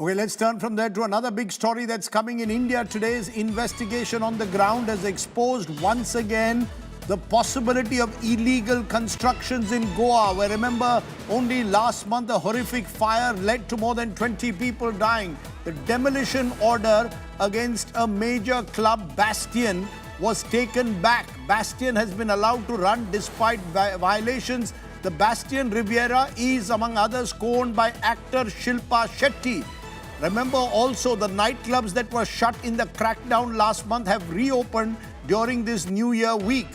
Okay, let's turn from there to another big story that's coming in India. Today's investigation on the ground has exposed once again the possibility of illegal constructions in Goa, where, remember, only last month a horrific fire led to more than 20 people dying. The demolition order against a major club, Bastion, was taken back. Bastion has been allowed to run despite violations. The Bastion Riviera is, among others, co-owned by actor Shilpa Shetty. Remember also, the nightclubs that were shut in the crackdown last month have reopened during this New Year week.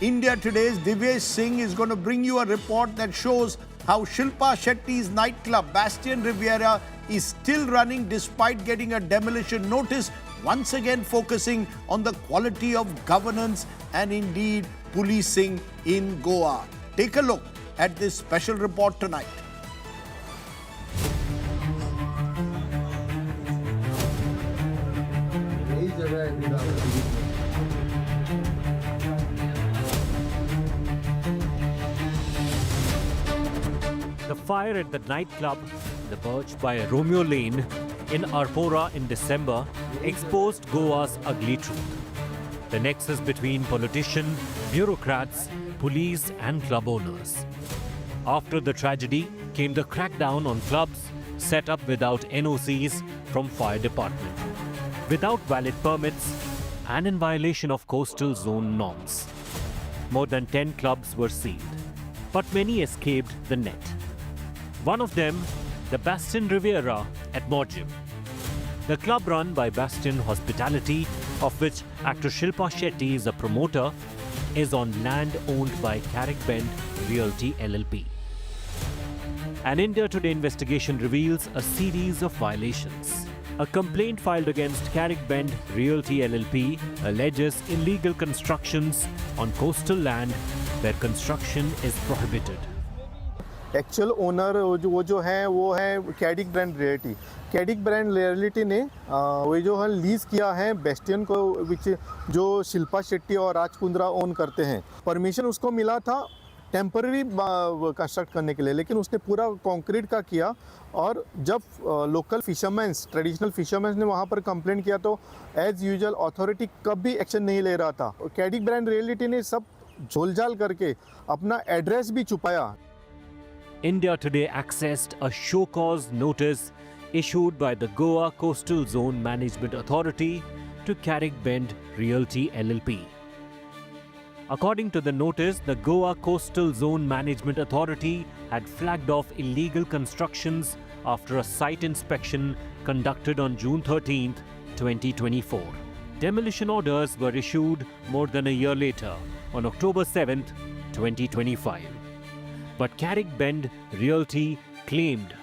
India Today's Defies Singh is going to bring you a report that shows how Shilpa Shetty's nightclub, Bastion Riviera, is still running despite getting a demolition notice, once again focusing on the quality of governance and indeed policing in Goa. Take a look at this special report tonight. The fire at the nightclub, The Birch by Romeo Lane in Arpora in December, exposed Goa's ugly truth. The nexus between politicians, bureaucrats, police and club owners. After the tragedy came the crackdown on clubs set up without NOCs from fire department, without valid permits and in violation of coastal zone norms. More than 10 clubs were sealed, but many escaped the net. One of them, the Bastion Riviera at Morjim. The club run by Bastion Hospitality, of which actor Shilpa Shetty is a promoter, is on land owned by Carrick Bend Realty LLP. An India Today investigation reveals a series of violations. A complaint filed against Carrick Bend Realty LLP alleges illegal constructions on coastal land where construction is prohibited. Actual owner वो जो है वो है Caddick brand reality. Caddick brand reality ने वो जो है lease किया है बेस्टियन को, विच जो शिल्पा शेट्टी और राज कुंद्रा ओन करते हैं। परमिशन उसको मिला था टेम्पररी कंस्ट्रक्ट करने के लिए, लेकिन उसने पूरा कंक्रीट का किया। और जब लोकल फिशरमैन्स, ट्रेडिशनल फिशरमैन्स ने वहाँ पर कंप्लेंट किया तो एज यूजुअल अथॉरिटी कभी एक्शन नहीं ले रहा था। कैडिक ब्रांड रियलिटी ने सब झोलझाल करके अपना एड्रेस भी छुपाया। India Today accessed a show cause notice issued by the Goa Coastal Zone Management Authority to Carrick Bend Realty LLP. According to the notice, the Goa Coastal Zone Management Authority had flagged off illegal constructions after a site inspection conducted on June 13, 2024. Demolition orders were issued more than a year later, on October 7, 2025. But Carrick Bend Realty claimed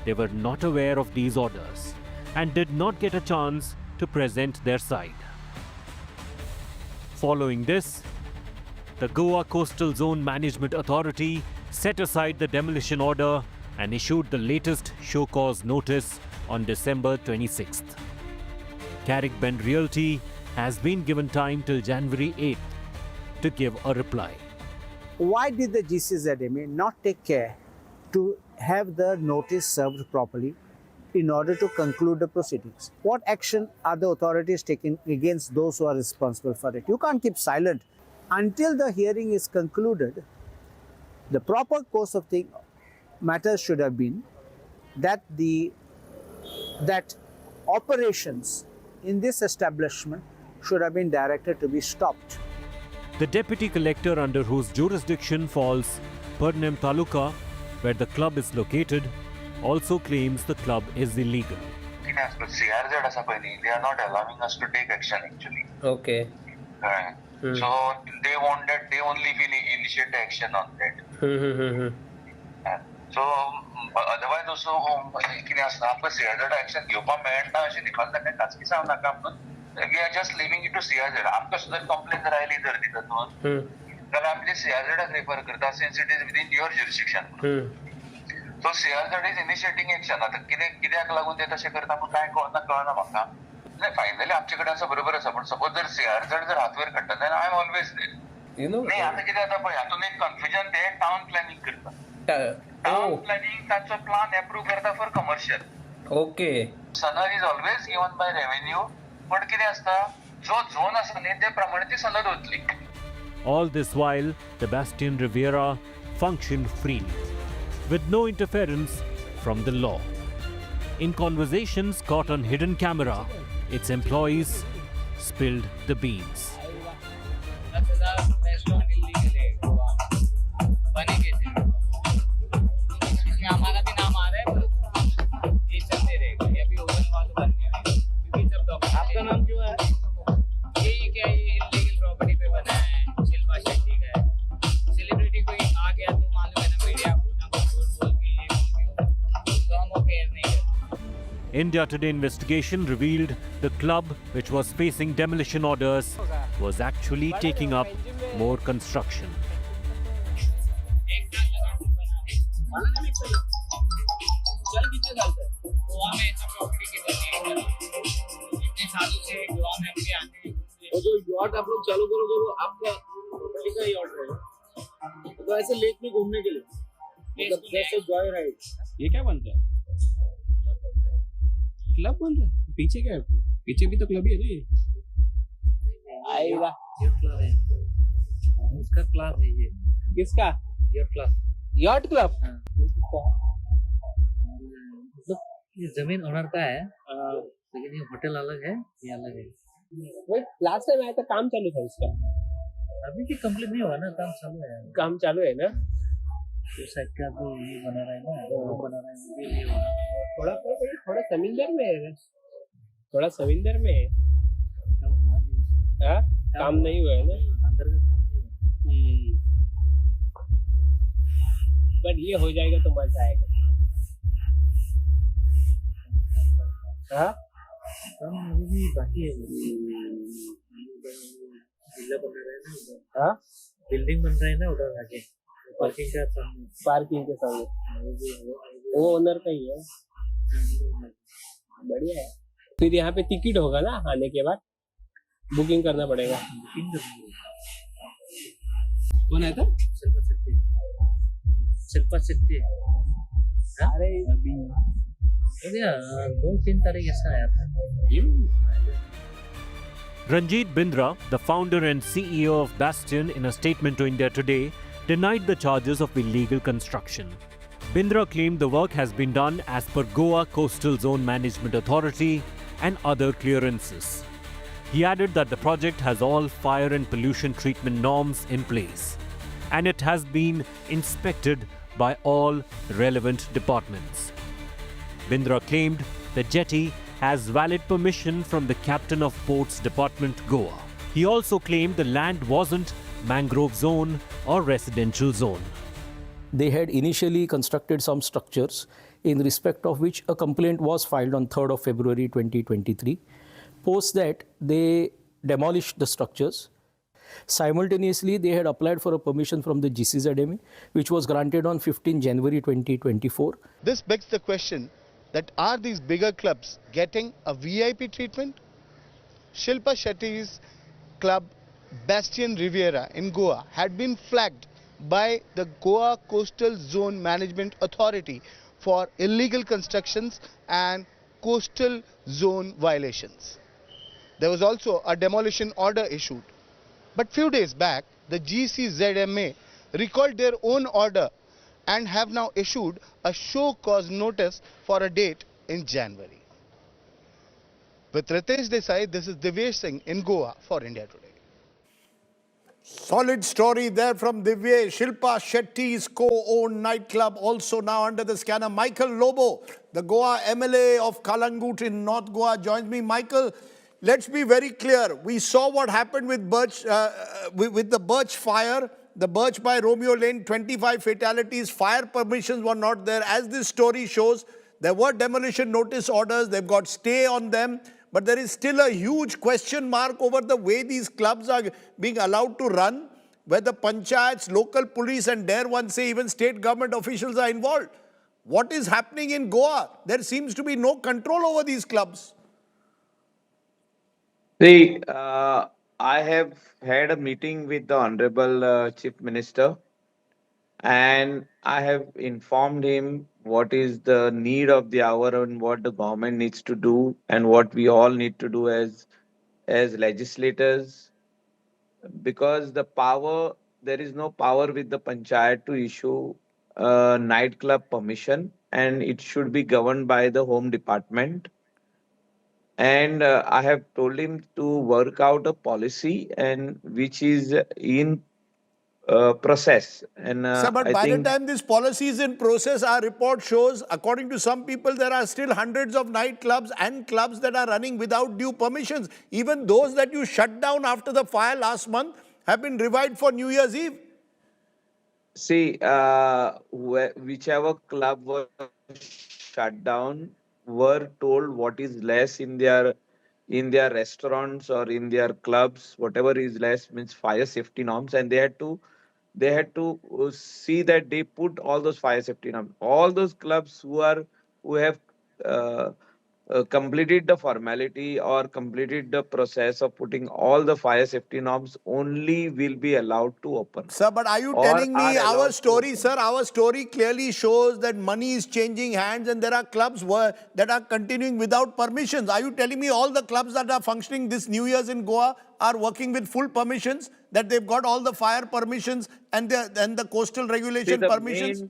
they were not aware of these orders and did not get a chance to present their side. Following this, the Goa Coastal Zone Management Authority set aside the demolition order and issued the latest show cause notice on December 26th. Carrick Bend Realty has been given time till January 8th to give a reply. Why did the GCZMA not take care to have the notice served properly in order to conclude the proceedings? What action are the authorities taking against those who are responsible for it? You can't keep silent. Until the hearing is concluded, the proper course of the matter should have been that operations in this establishment should have been directed to be stopped. The deputy collector under whose jurisdiction falls Purnam Taluka, where the club is located, also claims the club is illegal. As per CRZ, they are not allowing us to take action actually. Okay. So they want that they only will initiate action on that. So otherwise also आपका CRZ action घेवपा मेळना अशें निकालता काय खाजगी जावं नाका म्हणून we are just leaving it to CRZ. आमकां सुद्दां कंप्लेन जर आयली जर तितून जाल्यार आमी ते CRZ रेफर करता since it is within your jurisdiction. So CRZ is initiating action. आता कित्याक लागून ते तशें करता म्हणून काय कळना म्हाका. नाही फायनली आमचे कडेन असं बरोबर आसा पण सपोज जर CRZ जर हातवेर काडटा then I am always there. नाही आता कितें जाता पळय हातून एक कन्फ्युजन ते टाउन प्लॅनिंग करता. टाउन प्लॅनिंग ताचो प्लान एप्रूव करता फॉर कमर्शियल ओके. सनद is always given by revenue. पण कितें आसता, जो झोन आसा न्ही ते प्रमाणे ती सनद वतली. All this while, the Bastion Riviera functioned freely, with no interference from the law. In conversations caught on hidden camera, its employees spilled the beans. 10,000 restaurant illegal है गोवा में, बने कैसे? इसमें हमारा भी नाम आ रहा है, पर ये चलते रहेगा, ये अभी ओवन वाला बनने वाला है, क्योंकि सब डॉक्टर आपका नाम क्यों है? ये क्या, ये इलीगल प्रॉपर्टी पे बना है, शिल्पा शेट्टी का है। सेलिब्रिटी कोई आ गया तो मालूम है ना, मीडिया कुछ ना कुछ झूठ बोल के ये बोल के, तो हम वो केयर नहीं करते। India Today investigation revealed the club, which was facing demolition orders, was actually taking up more construction. एक साल लगा के बनाने। चल कितने साल से? गोवा में ऐसा प्रॉपर्टी की बनी है। इतने सालों से गोवा में अपने आते हैं। और जो यॉट आप लोग चालू करोगे वो आपका प्रॉपर्टी का यॉट रहेगा, तो ऐसे लेक में घूमने के लिए, मतलब जैसे जॉय राइड। ये क्या बनता है? क्लब बन रहा है? पीछे क्या है? पीछे भी तो क्लब ही है ना ये। आएगा ये क्लब है, उसका क्लब है ये। किसका? ये क्लब, यॉट क्लब। मतलब ये जमीन ओनर का है, लेकिन ये होटल अलग है, ये अलग है। वही लास्ट टाइम आया था, काम चालू था इसका। अभी भी कंप्लीट नहीं हुआ ना, काम चालू है। काम चालू है ना? तो साइड का जो ये बना रहा है ना, वो बना रहा है, वो भी नहीं हुआ। थोड़ा समुंदर में है, थोड़ा समुंदर में है। काम हुआ नहीं उसका। हाँ? काम नहीं हुआ है ना? अंदर का काम नहीं हुआ। बट ये हो जाएगा तो मजा आएगा। हाँ? काम अभी भी बाकी है। विला बन रहा है ना उधर। हाँ? बिल्डिंग बन रहा है ना उधर आगे, पार्किंग का सामने। पार्किंग के सामने वो ओनर का ही है। बढ़िया है। फिर यहाँ पे टिकट होगा ना, आने के बाद बुकिंग करना पड़ेगा। कौन है था? शिल्पा शेट्टी। शिल्पा शेट्टी। अरे अभी हो गया 2-3 तारीख ऐसा आया था। Ranjit Bindra, the founder and CEO of Bastion, in a statement to India Today, denied the charges of illegal construction. Bindra claimed the work has been done as per Goa Coastal Zone Management Authority and other clearances. He added that the project has all fire and pollution treatment norms in place, and it has been inspected by all relevant departments. Bindra claimed the jetty has valid permission from the Captain of Ports Department, Goa. He also claimed the land wasn't mangrove zone or residential zone. They had initially constructed some structures in respect of which a complaint was filed on 3rd of February 2023. Post that, they demolished the structures. Simultaneously, they had applied for a permission from the GCZMA, which was granted on 15 January 2024. This begs the question that are these bigger clubs getting a VIP treatment? Shilpa Shetty's club Bastion Riviera in Goa had been flagged by the Goa Coastal Zone Management Authority for illegal constructions and coastal zone violations. There was also a demolition order issued. But few days back, the GCZMA recalled their own order and have now issued a show cause notice for a date in January. With Ritesh Desai, this is Divyesh Singh in Goa for India Today. Solid story there from Divya. Shilpa Shetty's co-owned nightclub also now under the scanner. Michael Lobo, the Goa MLA of Kalangut in North Goa, joins me. Michael, let's be very clear. We saw what happened with with the Birch fire. The Birch by Romeo Lane, 25 fatalities. Fire permissions were not there. As this story shows, there were demolition notice orders. They've got stay on them. But there is still a huge question mark over the way these clubs are being allowed to run, where the panchayats, local police, and dare one say even state government officials are involved. What is happening in Goa? There seems to be no control over these clubs. See, I have had a meeting with the Honorable Chief Minister, and I have informed him what is the need of the hour and what the government needs to do and what we all need to do as legislators, because the power, there is no power with the panchayat to issue a nightclub permission, and it should be governed by the home department. And I have told him to work out a policy and which is in process. And Sir, but I by the think, time this policy is in process, our report shows, according to some people, there are still hundreds of nightclubs and clubs that are running without due permissions. Even those that you shut down after the fire last month have been revived for New Year's Eve. see, whichever club was shut down were told what is less in their restaurants or in their clubs. Whatever is less means fire safety norms, and they had to see that they put all those fire safety norms. All those clubs who have uh, completed the formality or completed the process of putting all the fire safety norms only will be allowed to open Sir, but are you or telling are me our allowed to story, open. sir, our story clearly shows that money is changing hands and there are clubs that are continuing without permissions? Are you telling me all the clubs that are functioning this New Year's in Goa are working with full permissions, that they've got all the fire permissions and the coastal See, regulation the permissions?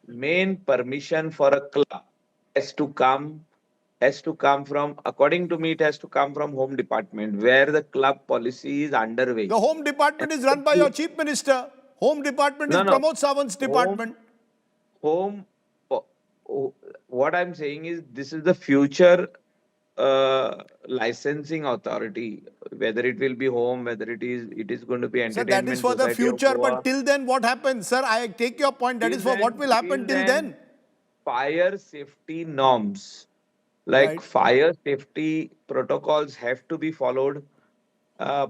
main permission for a club has to come from, according to me, it has to come from home department where the club policy is underway. The Home And Department is run by your Chief Minister. Home Department is no, Pramod Sawant's home department. home po- what I'm saying is this is the future licensing authority, whether it will be home, whether it is going to be Sir, that is Entertainment for the Society of future, but Goa. till then what happens? Sir, I take your point. That is for what will happen Till till then, then. fire safety norms, like Right. fire safety protocols, have to be followed.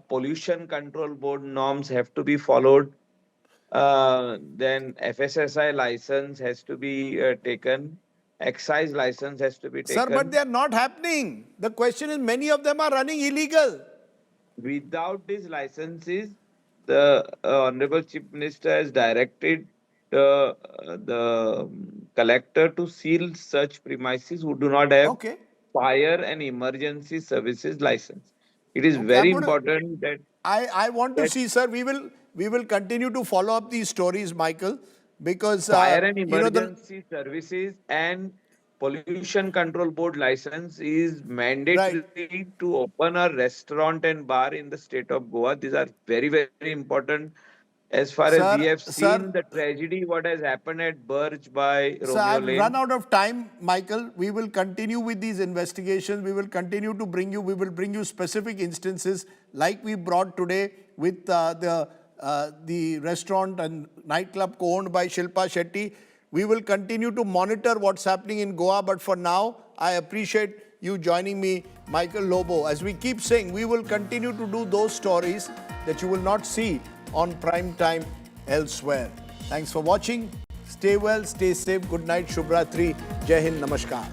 Pollution control board norms have to be followed. Then FSSI license has to be taken. Excise license has to be Sir, but taken. they are not happening. The question is many of them are running illegal. Without these licenses, the Honorable Chief Minister has directed the collector to seal such premises who do not have Okay. fire and emergency services license. It is Okay, very I'm going to important that I want to that see, sir, we will continue to follow up these stories, Michael, because fire and the emergency services and pollution control board license is right. mandatory to open a restaurant and bar in the state of Goa. These are very, very important. As far as we have Sir, seen the tragedy, what has happened at Burj by so Romeo I've run Lane. out of time, Michael. We will continue with these investigations. We will continue to we will bring you specific instances like we brought today with the restaurant and nightclub co-owned by Shilpa Shetty. We will continue to monitor what's happening in Goa. But for now, I appreciate you joining me, Michael Lobo. As we keep saying, we will continue to do those stories that you will not see on prime time elsewhere. Thanks for watching. Stay well, stay safe. Good night, Shubhratri. Jai Hind, Namaskar.